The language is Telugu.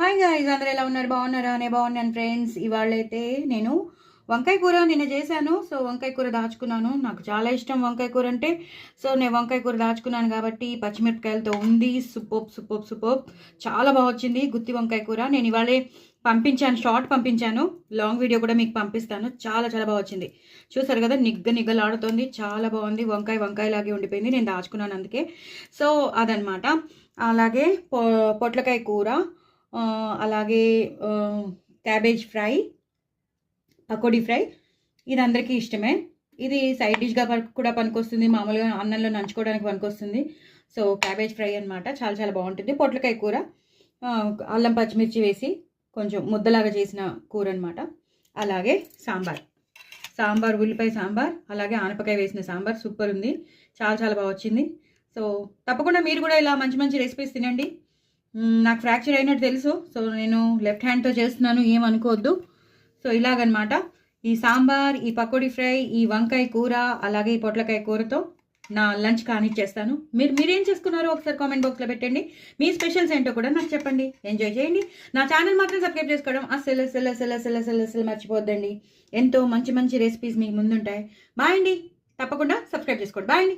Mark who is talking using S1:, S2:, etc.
S1: హాయ్ గాయ్స్, అందరూ ఎలా ఉన్నారు? బాగున్నారా? నేను బాగున్నాను ఫ్రెండ్స్. ఇవాళైతే నేను వంకాయ కూర నిన్న చేశాను. సో వంకాయ కూర దాచుకున్నాను. నాకు చాలా ఇష్టం వంకాయ కూర అంటే. సో నేను వంకాయ కూర దాచుకున్నాను కాబట్టి పచ్చిమిరపకాయలతో ఉంది. సూపర్ సూపర్ సూపర్, చాలా బాగా వచ్చింది గుత్తి వంకాయ కూర. నేను ఇవాళే పంపించాను, షార్ట్ పంపించాను. లాంగ్ వీడియో కూడా మీకు పంపిస్తాను. చాలా చాలా బాగా వచ్చింది. చూసారు కదా, నిగ్గలాడుతుంది. చాలా బాగుంది. వంకాయలాగే ఉండిపోయింది. నేను దాచుకున్నాను అందుకే. సో అదనమాట. అలాగే పొట్లకాయ కూర, అలాగే క్యాబేజ్ ఫ్రై, పకోడీ ఫ్రై. ఇది అందరికీ ఇష్టమే. ఇది సైడ్ డిష్గా కూడా పనికొస్తుంది, మామూలుగా అన్నంలో నంచుకోవడానికి పనికొస్తుంది. సో క్యాబేజ్ ఫ్రై అనమాట, చాలా చాలా బాగుంటుంది. పొట్లకాయ కూర అల్లం పచ్చిమిర్చి వేసి కొంచెం ముద్దలాగా చేసిన కూర అనమాట. అలాగే సాంబార్ ఉల్లిపాయ సాంబార్, అలాగే ఆనపకాయ వేసిన సాంబార్ సూపర్ ఉంది. చాలా చాలా బాగా వచ్చింది. సో తప్పకుండా మీరు కూడా ఇలా మంచి మంచి రెసిపీస్ తినండి. నాకు ఫ్రాక్చర్ అయినట్టు తెలుసు. సో నేను లెఫ్ట్ హ్యాండ్తో చేస్తున్నాను, ఏమనుకోవద్దు. సో ఇలాగనమాట ఈ సాంబార్, ఈ పకోడీ ఫ్రై, ఈ వంకాయ కూర, అలాగే ఈ పొట్లకాయ కూరతో నా లంచ్ కానిచ్చేస్తాను. మీరేం చేసుకున్నారో ఒకసారి కామెంట్ బాక్స్లో పెట్టండి. మీ స్పెషల్స్ ఏంటో కూడా నాకు చెప్పండి. ఎంజాయ్ చేయండి. నా ఛానల్ మాత్రం సబ్స్క్రైబ్ చేసుకోవడం అస్సలు మర్చిపోద్దండి. ఎంతో మంచి మంచి రెసిపీస్ మీకు ముందుంటాయి. బాయ్ అండి. తప్పకుండా సబ్స్క్రైబ్ చేసుకోండి. బాయ్ అండి.